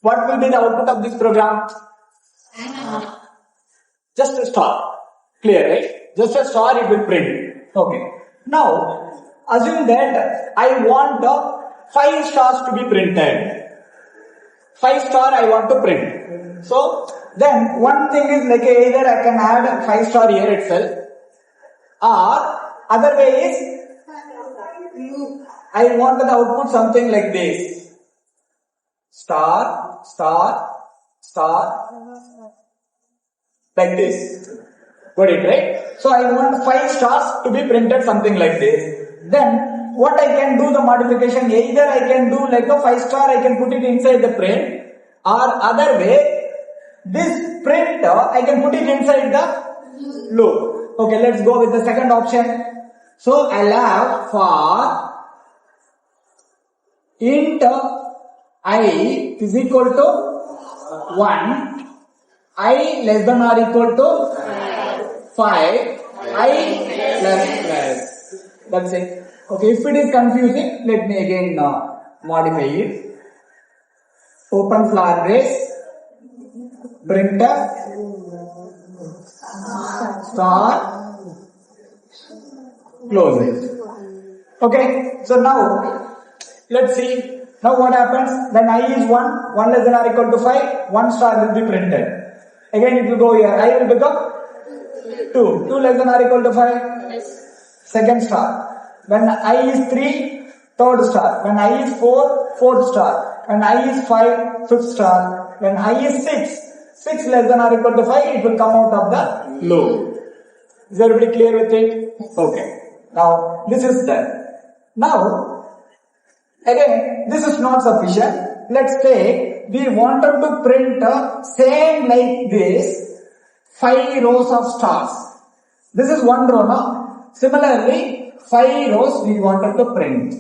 What will be the output of this program? Just a star. Clear, right? Just a star it will print. Okay. Now, assume that I want 5 stars to be printed. 5 star I want to print. So, then one thing is like either I can add 5 star here itself, or other way is I want the output something like this. Star, star, star, like this. Got it, right? So I want 5 stars to be printed something like this. Then what I can do the modification, either I can do like a 5 star, I can put it inside the print, or other way, this print I can put it inside the loop. Okay, let's go with the second option. So I'll have for int I is equal to 1, I less than or equal to 5, I plus. That's it. Okay, if it is confusing, let me again modify it. Open flower brace, printf, star, close it. Okay, so now let's see. Now what happens? When I is 1, 1 less than or equal to 5, 1 star will be printed. Again it will go here. I will become 2. 2 less than or equal to 5, second star. When I is 3, third star. When I is 4, fourth star. When I is 5, fifth star. When I is 6, 6 less than or equal to 5, it will come out of the loop. Is everybody clear with it? Okay. Now, this is done. Now, again, this is not sufficient. Let's say we wanted to print same like this 5 rows of stars. This is one row now. Similarly, 5 rows we wanted to print.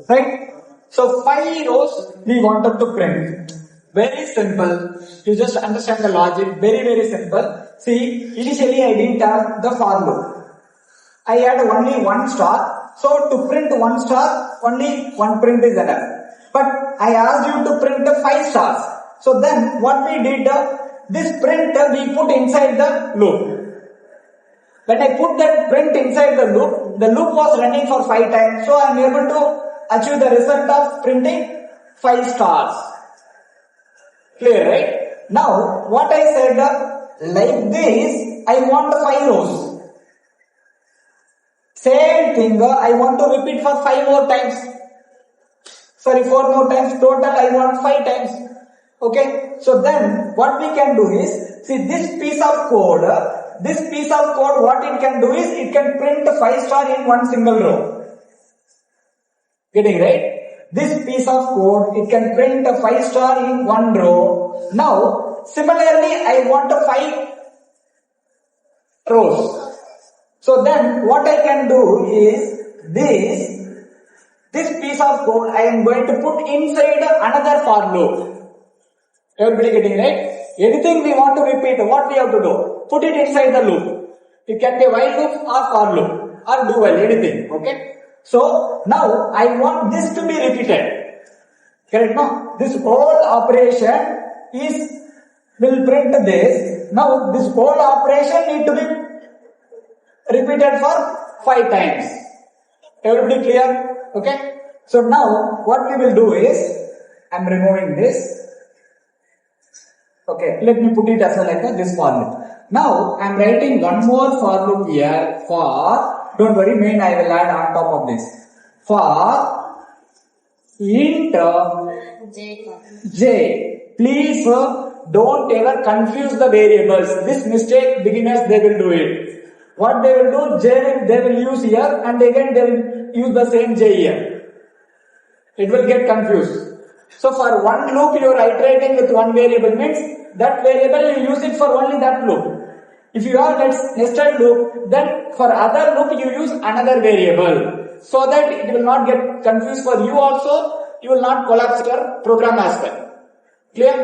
Right? So 5 rows we wanted to print. Very simple. You just understand the logic. Very, very simple. See, initially I didn't have the for loop. I had only 1 star. So to print 1 star, only 1 print is enough. But I asked you to print 5 stars. So then what we did, this print we put inside the loop. When I put that print inside the loop was running for 5 times. So I am able to achieve the result of printing 5 stars. Clear, right? Now, what I said, like this, I want 5 rows. Same thing, I want to repeat for 5 more times. Sorry, 4 more times. Total, I want 5 times. Okay? So then, what we can do is, see this piece of code, what it can do is, it can print 5 star in one single row. Getting right? This piece of code, it can print 5 star in one row. Now, similarly, I want 5 rows. So then, what I can do is, this piece of code, I am going to put inside another for loop. Everybody getting right? Anything we want to repeat, what we have to do? Put it inside the loop. It can be while loop or for loop or do while, anything. Okay? So, now I want this to be repeated. Correct? Now, this whole operation will print this. Now, this whole operation need to be repeated for 5 times. Everybody clear? Okay? So, now what we will do is, I am removing this. Okay, let me put it as like this for loop. Now, I am writing one more for loop here for, don't worry, main I will add on top of this. For int j. Please don't ever confuse the variables. This mistake beginners they will do it. What they will do, j they will use here and again they will use the same j here. It will get confused. So for one loop you are iterating with one variable means that variable you use it for only that loop. If you have nested loop, then for other loop you use another variable so that it will not get confused for you also, you will not collapse your program as well. Clear?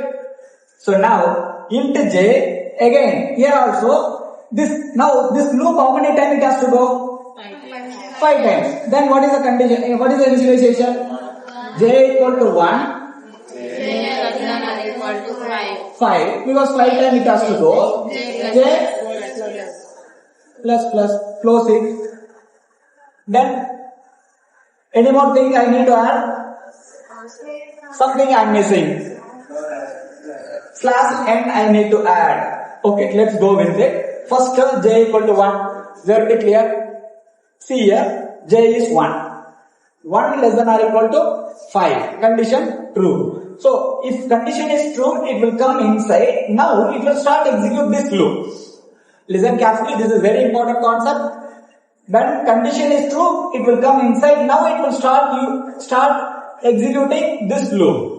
So now int j, again here also this loop how many times it has to go? 5 times. Then what is the condition? What is the initialization? J equal to 1. J less than or equal to 5. 5 because 5 times it has to go. J plus closing. Then any more thing I need to add? Something I am missing. Slash n I need to add. Okay, let's go with it. First j equal to 1. Very clear. See here, j is 1. 1 less than or equal to 5. Condition true. So if condition is true, it will come inside. Now it will start execute this loop. Listen carefully, this is very important concept. When condition is true, it will come inside. Now it will start executing this loop.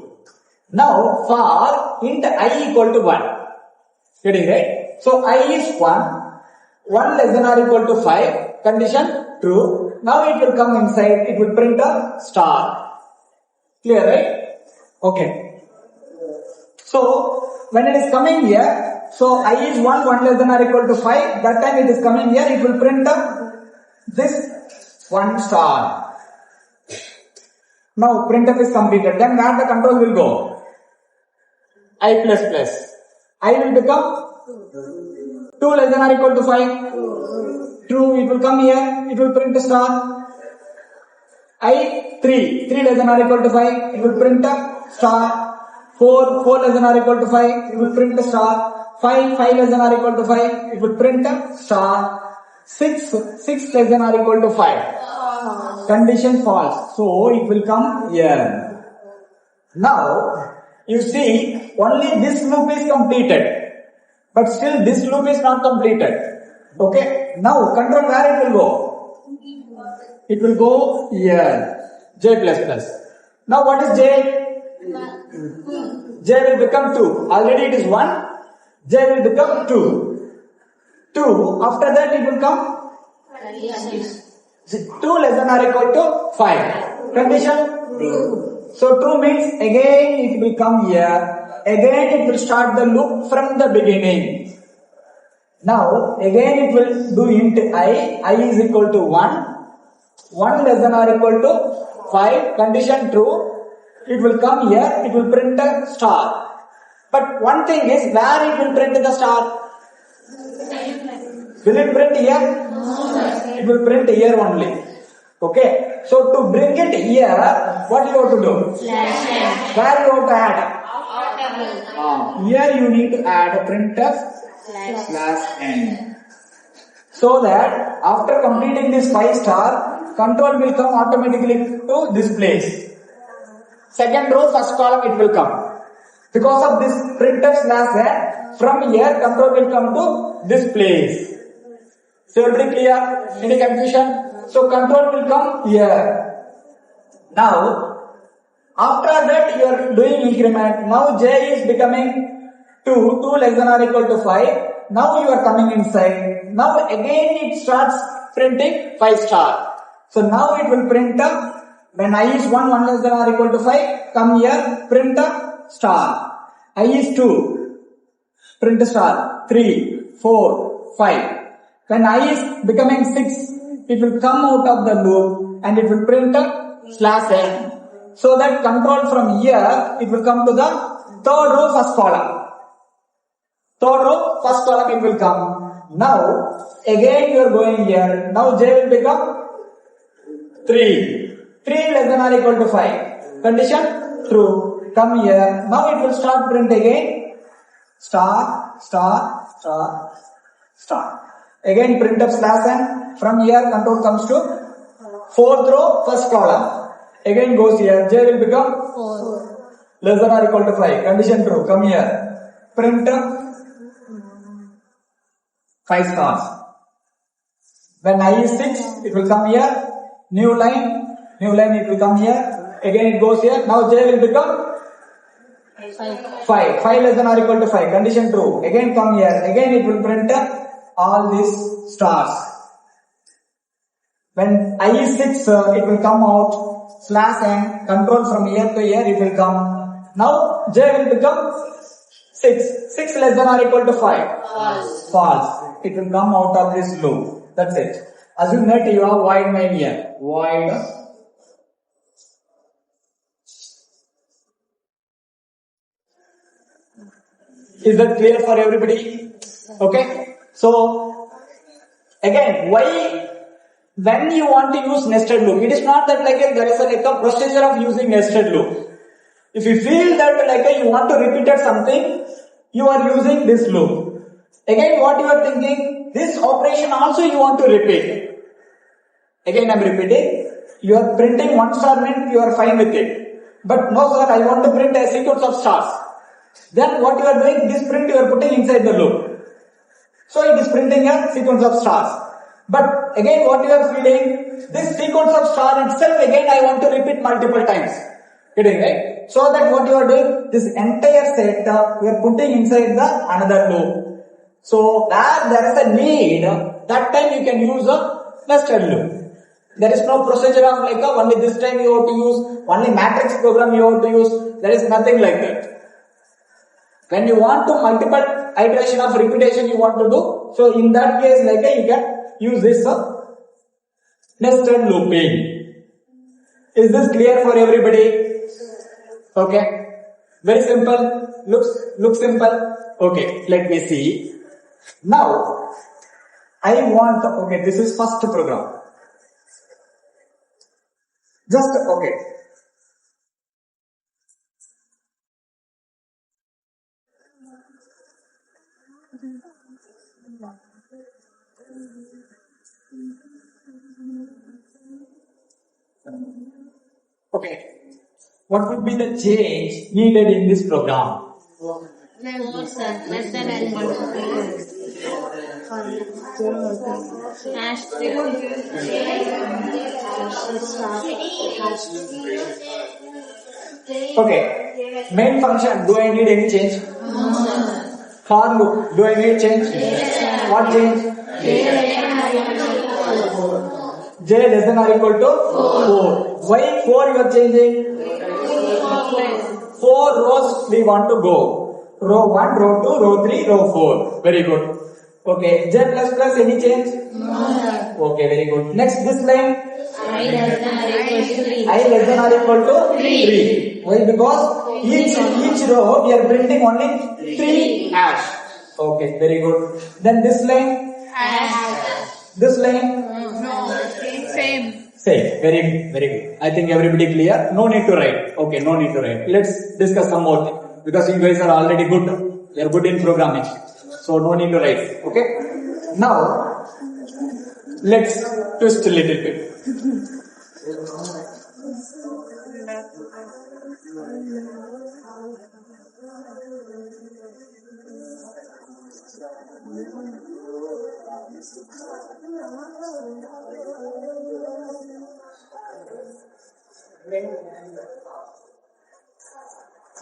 Now for int I equal to 1. Getting right? So I is 1. 1 less than or equal to 5. Condition true. Now it will come inside. It will print a star. Clear, right? Okay. So when it is coming here, so I is 1 less than or equal to 5. That time it is coming here. It will print this 1 star. Now printf is completed. Then where the control will go? I plus plus. I will become 2 less than or equal to 5. True. It will come here. It will print a star. I 3 less than or equal to 5. It will print a star. 4 less than or equal to 5. It will print a star. 5 less than or equal to 5. It will print a star. 6 less than or equal to 5. Condition false. So it will come here. Now you see only this loop is completed, but still this loop is not completed. Okay. Now control where it will go? It will go here. J plus plus. Now what is J? J will become 2. Already it is 1. J will become 2. 2. After that it will come 2 less than or equal to 5. Condition true. So true means again it will come here. Again it will start the loop from the beginning. Now again it will do int I is equal to 1. 1 less than or equal to 5. Condition true. It will come here. It will print a star. But one thing is where it will print the star. Will it print here? No. It will print here only. Okay. So to bring it here, what you have to do? Slash. Where you have to add? Here you need to add a printf slash n. So that after completing this 5 star, control will come automatically to this place. Second row, first column it will come. Because of this printf slash n, from here control will come to this place. So everybody clear? Any confusion? So control will come here. Now, after that you are doing increment. Now j is becoming 2 less than or equal to 5. Now you are coming inside. Now again it starts printing 5 star. So now it will print a, when I is 1 less than or equal to 5, come here, print a star. I is 2, print a star. 3, 4, 5. When I is becoming 6, it will come out of the loop and it will print a slash n. So that control from here, it will come to the third row, first column. Third row, first column it will come. Now, again you are going here. Now j will become 3. 3 less than or equal to 5. Condition true. Come here. Now it will start print again. Star, star, star, star. Again printf slash n. From here control comes to fourth row, first column. Again goes here. J will become 4. Less than or equal to 5. Condition true. Come here. Printf 5 stars. When I is 6, it will come here. New line it will come here. Again it goes here. Now j will become 5. 5 less than or equal to 5. Condition true. Again come here. Again it will print all these stars. When I is 6, it will come out slash n. Control from here to here it will come. Now J will become 6. 6 less than or equal to 5. False. False. It will come out of this loop. That's it. Assume that you have void main here. Void. Is that clear for everybody? Okay. So again, why when you want to use nested loop, it is not that like there is a procedure of using nested loop. If you feel that like you want to repeat something, you are using this loop. Again, what you are thinking, this operation also you want to repeat. Again, I am repeating. You are printing one star meant you are fine with it. But no sir, I want to print a sequence of stars. Then what you are doing, this print you are putting inside the loop. So it is printing a sequence of stars. But again, what you are feeling, this sequence of star itself again I want to repeat multiple times. Getting right? So that what you are doing, this entire set you are putting inside the another loop. So where there is a need, that time you can use a nested loop. There is no procedure of like only this time you have to use, only matrix program you have to use. There is nothing like that. When you want to multiple iteration of repetition you want to do, so in that case like you can use this nested looping. Is this clear for everybody? Okay. Very simple. Looks simple. Okay. Let me see. Now, I want, okay, this is first program. Just, okay. Okay. What would be the change needed in this program? Less than or equal to 3. Hash 3. Okay. Main function, do I need any change? For loop, do I need change? Yes. What change? J less than or equal to 4. Why 4 you are changing? 4 rows we want to go. Row 1, row 2, row 3, row 4. Very good. Okay. J plus plus any change? No. Okay, very good. Next this line. I less than or equal to 3. I less than or equal to 3. Why? Because each row we are printing only 3 hash. Okay, very good. Then this line. Hash. This line. No. Same. Same. Very good. I think everybody clear. No need to write. Okay, no need to write. Let's discuss some more thing. Because you guys are already good. You are good in programming. So no need to write. Okay. Now, let's twist a little bit.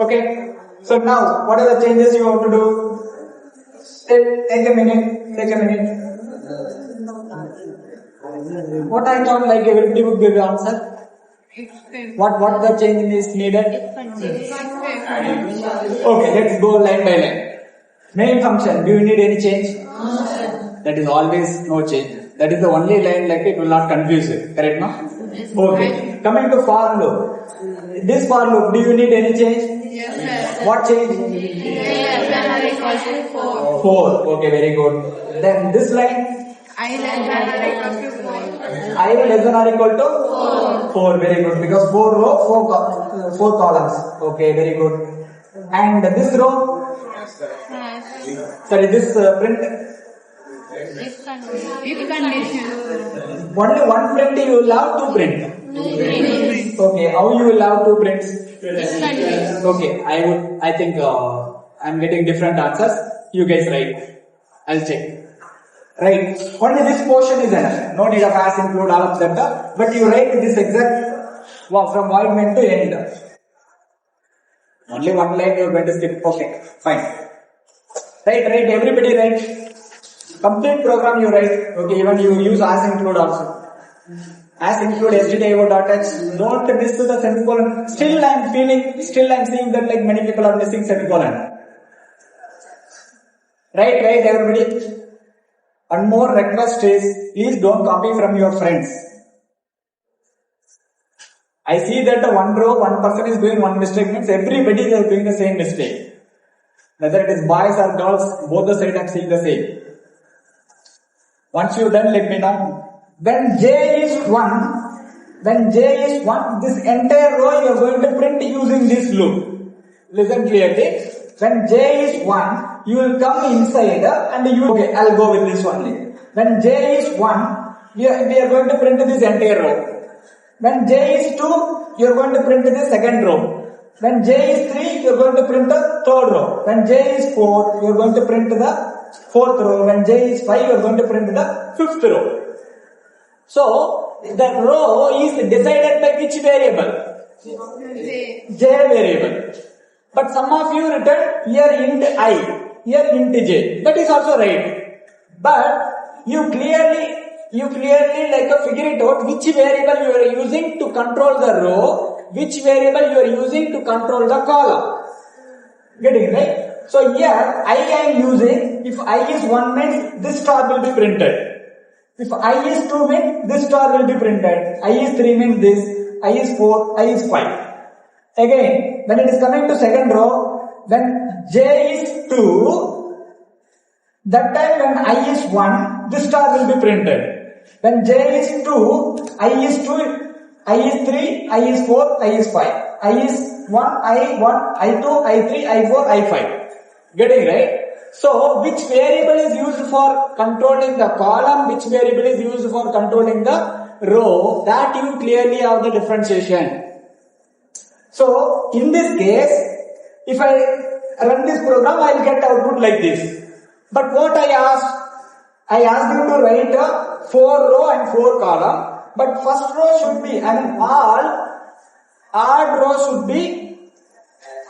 Okay. So now, what are the changes you have to do? Take a minute. What I thought like everybody would give the answer. What the change is needed? Okay, let's go line by line. Main function, do you need any change? That is always no change. That is the only line like it will not confuse you. Correct now? Okay. Coming to for loop. This for loop, do you need any change? Yes. What change? Less than or equal to 4. 4. Okay, very good. Then this line? I less than or equal to 4. I less than or equal to 4. Very good. Because 4 row, 4 columns. Okay, very good. And this row? Sorry, this print? If condition. Only one print you will have to print. Okay, how you will have two prints? Okay, I think I'm getting different answers. You guys write. I'll check. Right. Only this portion is enough. No need of as include all of that. But you write this exact from void main to end. Only one line you are going to skip. Okay, fine. Right. Everybody write. Complete program you write. Okay, even you use as include also. as include stdio.h. Don't miss the semicolon. Still I'm seeing that like many people are missing semicolon. Right, everybody. One more request is, please don't copy from your friends. I see that one row, one person is doing one mistake, means everybody is doing the same mistake. Whether it is boys or girls, both the sides I'm seeing the same. Once you're done, let me know. When J is 1, this entire row you are going to print using this loop. Listen clearly. When J is 1, you will come inside and okay, I'll go with this only. When J is 1, we are going to print this entire row. When J is 2, you are going to print the second row. When J is 3, you are going to print the third row. When J is 4, you are going to print the fourth row. When J is 5, you are going to print the fifth row. So, the row is decided by which variable? J variable. But some of you written here int I, here int j. That is also right. But you clearly like figure it out which variable you are using to control the row, which variable you are using to control the column. Getting right? So here I am using, if I is 1 means this star will be printed. If I is 2 means this star will be printed. I is 3 means this. I is 4. I is 5. Again, when it is coming to second row, when J is 2, that time when I is 1, this star will be printed. When J is 2, I is 2, I is 3, I is 4, I is 5. I is 1, I1, I2, I3, I4, I5. Getting right? So, which variable is used for controlling the column, which variable is used for controlling the row, that you clearly have the differentiation. So, in this case, if I run this program, I will get output like this. But what I asked you to write a 4 row and 4 column, but first row should be, all odd row should be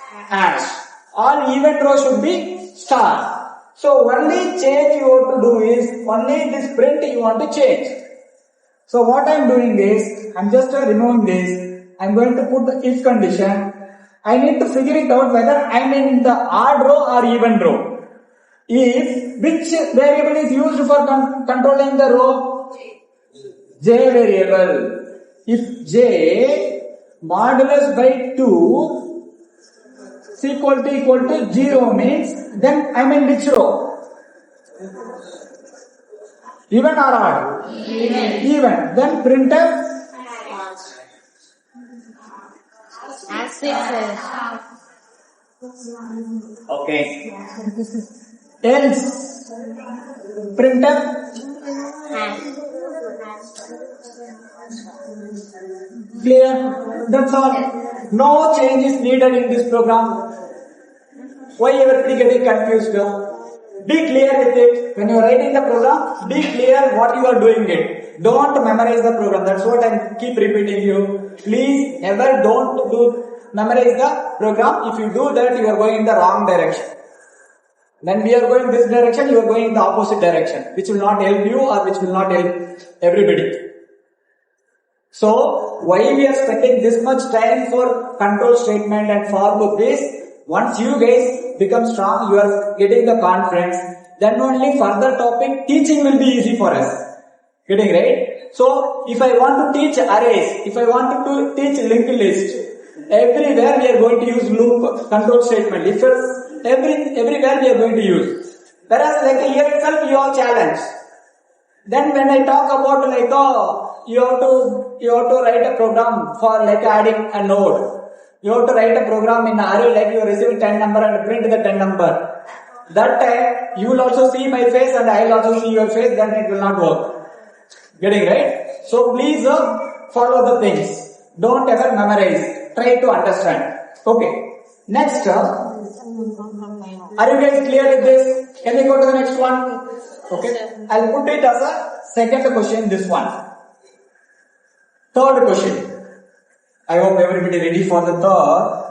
hash, all even row should be star. So, only change you want to do is, only this print you want to change. So, what I am doing is, I am just removing this. I am going to put the if condition. I need to figure it out whether I am in the odd row or even row. If which variable is used for controlling the row? J variable. If J modulus by 2 is equal to 0 means, then I am in which row? Even or odd? Even. Then printf okay. Else printf clear. That's all. No change is needed in this program. Why everybody getting confused? Be clear with it. When you are writing the program, be clear what you are doing it. Don't memorize the program. That's what I keep repeating you. Please never don't memorize the program. If you do that, you are going in the wrong direction. When we are going this direction, you are going in the opposite direction, which will not help you or which will not help everybody. So, why we are spending this much time for control statement and for loop is, once you guys become strong, you are getting the confidence, then only further topic teaching will be easy for us. Getting right? So, if I want to teach arrays, if I want to teach linked list, everywhere we are going to use loop control statement. If everywhere we are going to use. Whereas like here itself you have challenge. Then when I talk about like you have to write a program for like adding a node. You have to write a program in array like you receive 10 number and print the 10 number. That time you will also see my face and I will also see your face, then it will not work. Getting right? So please follow the things. Don't ever memorize. Try to understand. Okay. Next, are you guys clear with this? Can we go to the next one? Okay. I'll put it as a second question, this one. Third question. I hope everybody ready for the third.